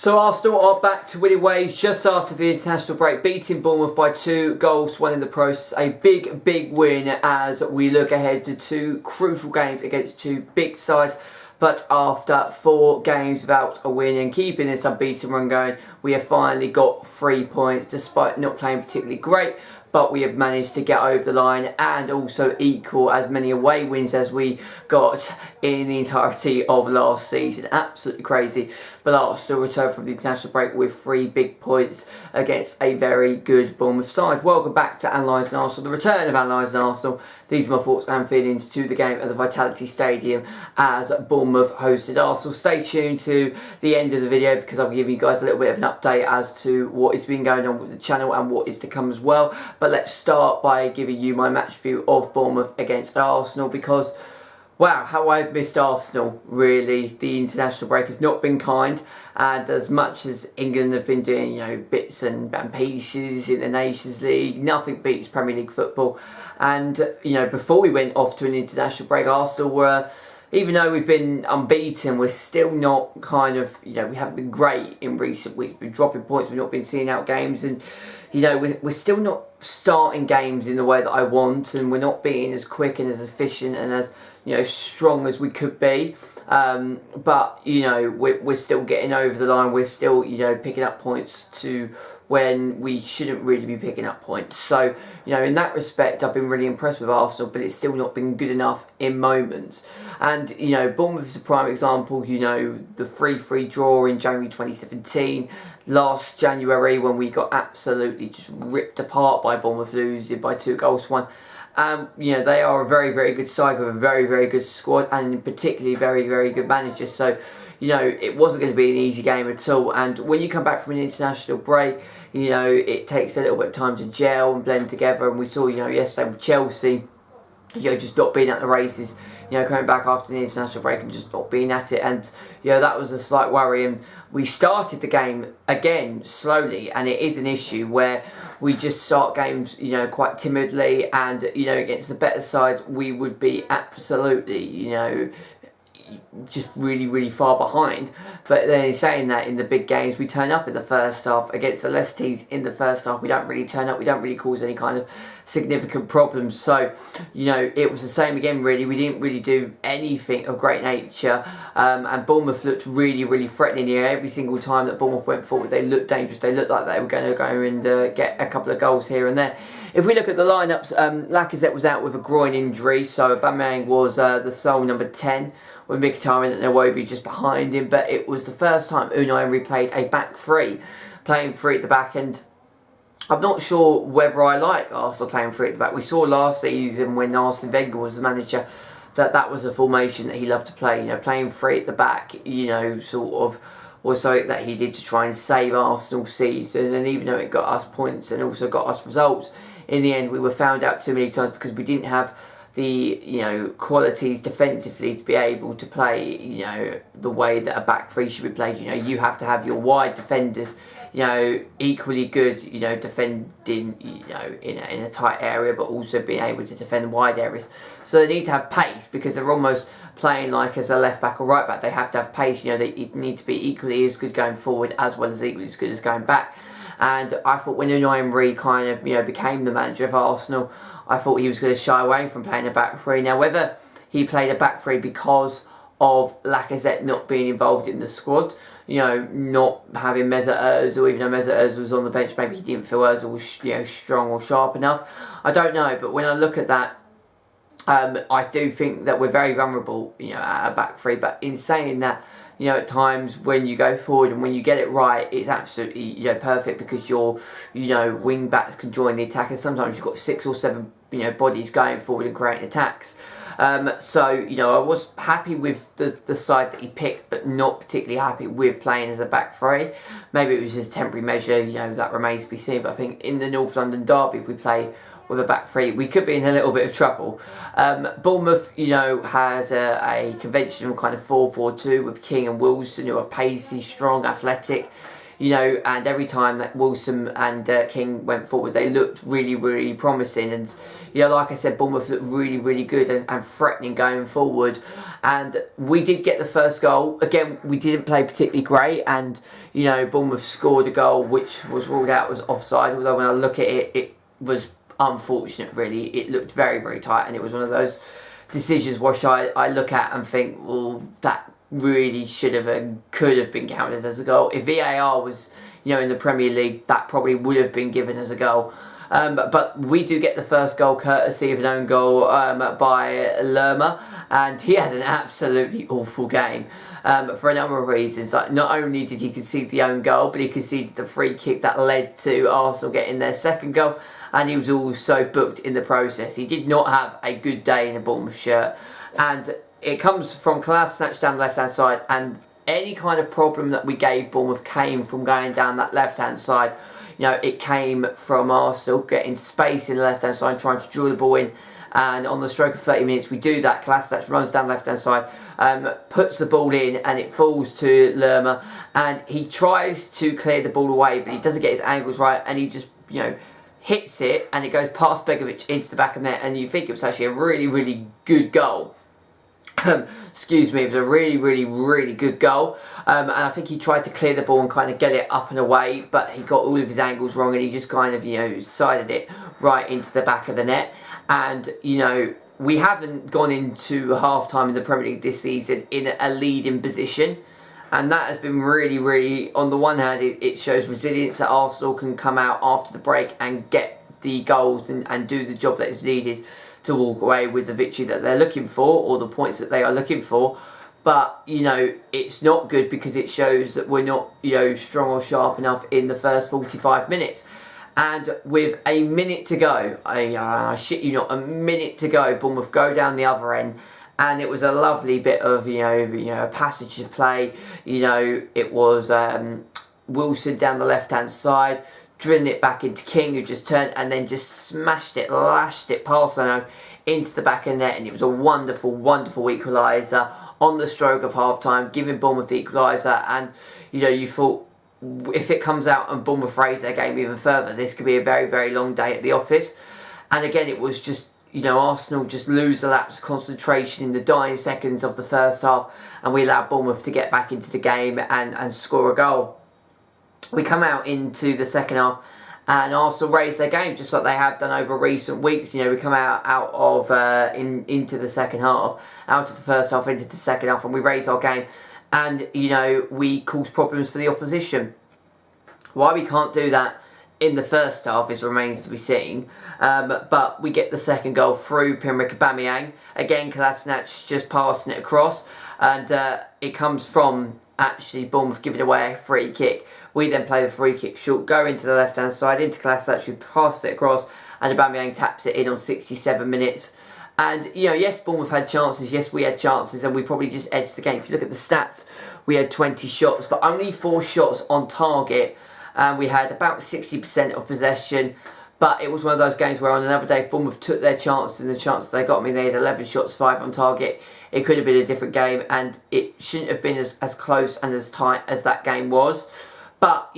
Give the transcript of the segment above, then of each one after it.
So Arsenal are back to winning ways just after the international break, beating Bournemouth by 2 goals to 1 in the process. A big win as we look ahead to 2 crucial games against 2 big sides. But after 4 games without a win and keeping this unbeaten run going, we have finally got 3 points despite not playing particularly great. But we have managed to get over the line and also equal as many away wins as we got in the entirety of last season. Absolutely crazy. But Arsenal returned from the international break with 3 big points against a very good Bournemouth side. Welcome back to Analysing Arsenal, the return of Analysing Arsenal. These are my thoughts and feelings to the game at the Vitality Stadium as Bournemouth hosted Arsenal. Stay tuned to the end of the video because I'll give you guys a little bit of an update as to what has been going on with the channel and what is to come as well. But let's start by giving you my match view of Bournemouth against Arsenal because, wow, how I've missed Arsenal, really. The international break has not been kind, and as much as England have been doing, bits and pieces in the Nations League, nothing beats Premier League football. And, before we went off to an international break, Arsenal were, even though we've been unbeaten, we're still not we haven't been great in recent weeks. We've been dropping points, we've not been seeing out games, and, we're still not starting games in the way that I want, and we're not being as quick and as efficient and as, strong as we could be. But, we're still getting over the line. We're still, picking up points to when we shouldn't really be picking up points. So, in that respect, I've been really impressed with Arsenal, but it's still not been good enough in moments. And, Bournemouth is a prime example, the 3-3 draw in January 2017, last January when we got absolutely just ripped apart by Bournemouth, losing by 2 goals to 1. They are a very good side with a very good squad and particularly very good managers. So, it wasn't going to be an easy game at all. And when you come back from an international break, it takes a little bit of time to gel and blend together. And we saw, yesterday with Chelsea, just not being at the races, coming back after the international break and just not being at it. And, that was a slight worry. And we started the game again slowly, and it is an issue where we just start games, quite timidly, and, against the better side, we would be absolutely, just really far behind. But then in saying that, in the big games we turn up in the first half. Against the less teams in the first half, we don't really turn up, we don't really cause any kind of significant problems. So, it was the same again really. We didn't really do anything of great nature, and Bournemouth looked really threatening here. Every single time that Bournemouth went forward, they looked dangerous. They looked like they were going to go and get a couple of goals here and there. If we look at the lineups, Lacazette was out with a groin injury, so Aubameyang was the sole number 10, with Mkhitaryan and Iwobi just behind him. But it was the first time Unai Emery played a back 3, playing 3 at the back, and I'm not sure whether I like Arsenal playing 3 at the back. We saw last season when Arsene Wenger was the manager that was a formation that he loved to play. Playing 3 at the back, sort of was something that he did to try and save Arsenal's season. And even though it got us points and also got us results, in the end we were found out too many times because we didn't have the qualities defensively to be able to play the way that a back 3 should be played. You have to have your wide defenders equally good defending in a tight area, but also being able to defend wide areas. So they need to have pace because they're almost playing like as a left back or right back. They have to have pace. They need to be equally as good going forward as well as equally as good as going back. And I thought when Unai Emery kind of became the manager of Arsenal, I thought he was going to shy away from playing a back 3. Now, whether he played a back 3 because of Lacazette not being involved in the squad, not having Mesut Ozil, even though Mesut Ozil was on the bench, maybe he didn't feel Ozil was strong or sharp enough. I don't know, but when I look at that, I do think that we're very vulnerable, at a back 3. But in saying that, at times when you go forward and when you get it right, it's absolutely, perfect because your, wing backs can join the attack, and sometimes you've got 6 or 7, bodies going forward and creating attacks. So, I was happy with the side that he picked, but not particularly happy with playing as a back 3. Maybe it was just a temporary measure, that remains to be seen. But I think in the North London derby, if we play with a back 3, we could be in a little bit of trouble. Bournemouth, had a conventional kind of 4-4-2 with King and Wilson, who are pacey, strong, athletic. and every time that Wilson and King went forward, they looked really, really promising. And, like I said, Bournemouth looked really, really good and threatening going forward. And we did get the first goal. Again, we didn't play particularly great. And, Bournemouth scored a goal which was ruled out as offside. Although when I look at it, it was unfortunate, really. It looked very, very tight. And it was one of those decisions which I look at and think, well, that really should have and could have been counted as a goal. If VAR was, in the Premier League, that probably would have been given as a goal. But we do get the first goal courtesy of an own goal by Lerma, and he had an absolutely awful game for a number of reasons. Like, not only did he concede the own goal, but he conceded the free kick that led to Arsenal getting their second goal, and he was also booked in the process. He did not have a good day in a Bournemouth shirt, and it comes from Kolasinac down the left-hand side, and any kind of problem that we gave Bournemouth came from going down that left-hand side. It came from Arsenal getting space in the left-hand side, trying to draw the ball in, and on the stroke of 30 minutes we do that. Kolasinac runs down the left-hand side, puts the ball in, and it falls to Lerma, and he tries to clear the ball away, but he doesn't get his angles right, and he just, hits it, and it goes past Begovic into the back of the net, and you think it was actually a really, really good goal. Excuse me, it was a really, really, really good goal. And I think he tried to clear the ball and kind of get it up and away, but he got all of his angles wrong, and he just kind of, sided it right into the back of the net. And, we haven't gone into half-time in the Premier League this season in a leading position. And that has been really, really, on the one hand, it shows resilience that Arsenal can come out after the break and get the goals and do the job that is needed to walk away with the victory that they're looking for, or the points that they are looking for. But, it's not good because it shows that we're not, strong or sharp enough in the first 45 minutes. And with a minute to go, I shit you not, a minute to go, Bournemouth go down the other end. And it was a lovely bit of, a passage of play. It was Wilson down the left-hand side, drilling it back into King, who just turned and then just smashed it, lashed it past into the back of the net, and it was a wonderful, wonderful equaliser on the stroke of half-time, giving Bournemouth the equaliser. And, you thought, if it comes out and Bournemouth raise their game even further, this could be a very, very long day at the office. And again, it was just, Arsenal just lose the lapse of concentration in the dying seconds of the first half, and we allowed Bournemouth to get back into the game and score a goal. We come out into the second half, and Arsenal raise their game just like they have done over recent weeks. We come out of into the second half, out of the first half into the second half, and we raise our game, and we cause problems for the opposition. Why we can't do that in the first half remains to be seen, but we get the second goal through Aubameyang. Again, Kolasinac just passing it across, and it comes from actually Bournemouth giving away a free kick. We then play the free kick short, go into the left-hand side, into Kolasinac, who passes it across, and Aubameyang taps it in on 67 minutes. And, yes, Bournemouth had chances, yes, we had chances, and we probably just edged the game. If you look at the stats, we had 20 shots, but only 4 shots on target. We had about 60% of possession, but it was one of those games where on another day, if Bournemouth took their chances and the chances they got, they had 11 shots, 5 on target. It could have been a different game, and it shouldn't have been as close and as tight as that game was. But,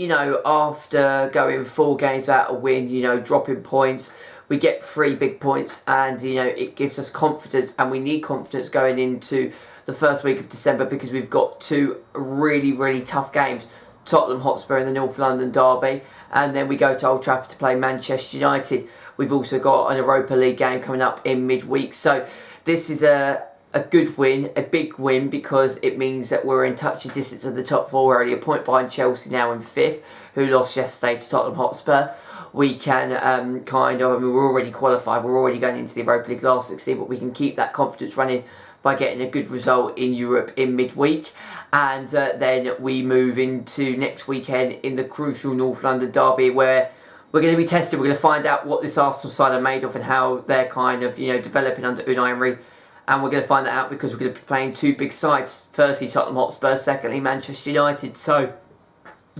after going 4 games without a win, dropping points, we get 3 big points, and, it gives us confidence, and we need confidence going into the first week of December, because we've got 2 really, really tough games. Tottenham Hotspur in the North London derby, and then we go to Old Trafford to play Manchester United. We've also got an Europa League game coming up in midweek. So this is a good win, a big win, because it means that we're in touching distance of the top 4. We're only a point behind Chelsea now in 5th, who lost yesterday to Tottenham Hotspur. We can we're already qualified, we're already going into the Europa League last 16, but we can keep that confidence running by getting a good result in Europe in midweek. And then we move into next weekend in the crucial North London derby, where we're going to be tested. We're going to find out what this Arsenal side are made of and how they're developing under Unai Emery. And we're going to find that out because we're going to be playing 2 big sides. Firstly, Tottenham Hotspur. Secondly, Manchester United. So,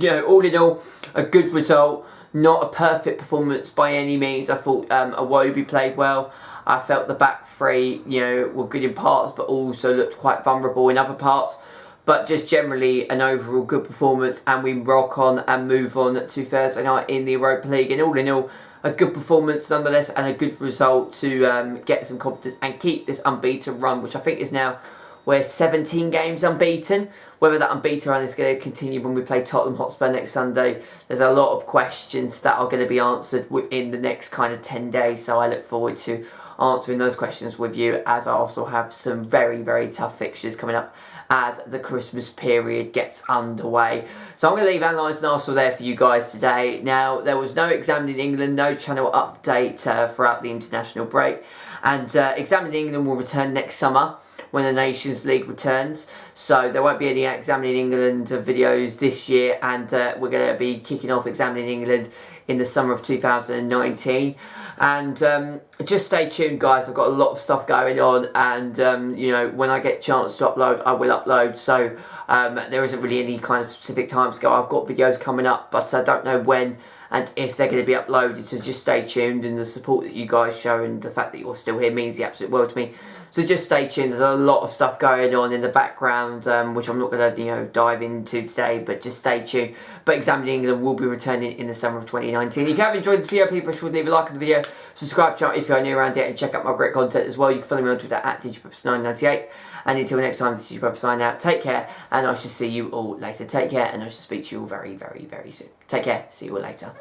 all in all, a good result. Not a perfect performance by any means. I thought Iwobi played well. I felt the back three, were good in parts, but also looked quite vulnerable in other parts. but just generally an overall good performance, and we rock on and move on to Thursday night in the Europa League. And all in all, a good performance nonetheless, and a good result to get some confidence and keep this unbeaten run, which I think is now, we're 17 games unbeaten. Whether that unbeaten run is going to continue when we play Tottenham Hotspur next Sunday, there's a lot of questions that are going to be answered within the next kind of 10 days. So I look forward to answering those questions with you, as I also have some very, very tough fixtures coming up as the Christmas period gets underway. So I'm going to leave analysing Arsenal there for you guys today. Now, there was no Examining England, no channel update throughout the international break. And Examining England will return next summer when the Nations League returns. So there won't be any Examining England videos this year, and we're going to be kicking off Examining England in the summer of 2019. And just stay tuned, guys. I've got a lot of stuff going on, and you know, when I get a chance to upload, I will upload. So there isn't really any kind of specific time scale. I've got videos coming up, but I don't know when and if they're going to be uploaded. So just stay tuned, and the support that you guys show and the fact that you're still here means the absolute world to me. So just stay tuned. There's a lot of stuff going on in the background, which I'm not going to dive into today, but just stay tuned. But Examining England will be returning in the summer of 2019. If you have enjoyed this video, people should leave a like on the video, subscribe to the channel if you're new around here, and check out my great content as well. You can follow me on Twitter at DigiPurpose998. And until next time, this is DigiPurpose sign out. Take care, and I shall see you all later. Take care, and I shall speak to you all very, very, very soon. Take care. See you all later.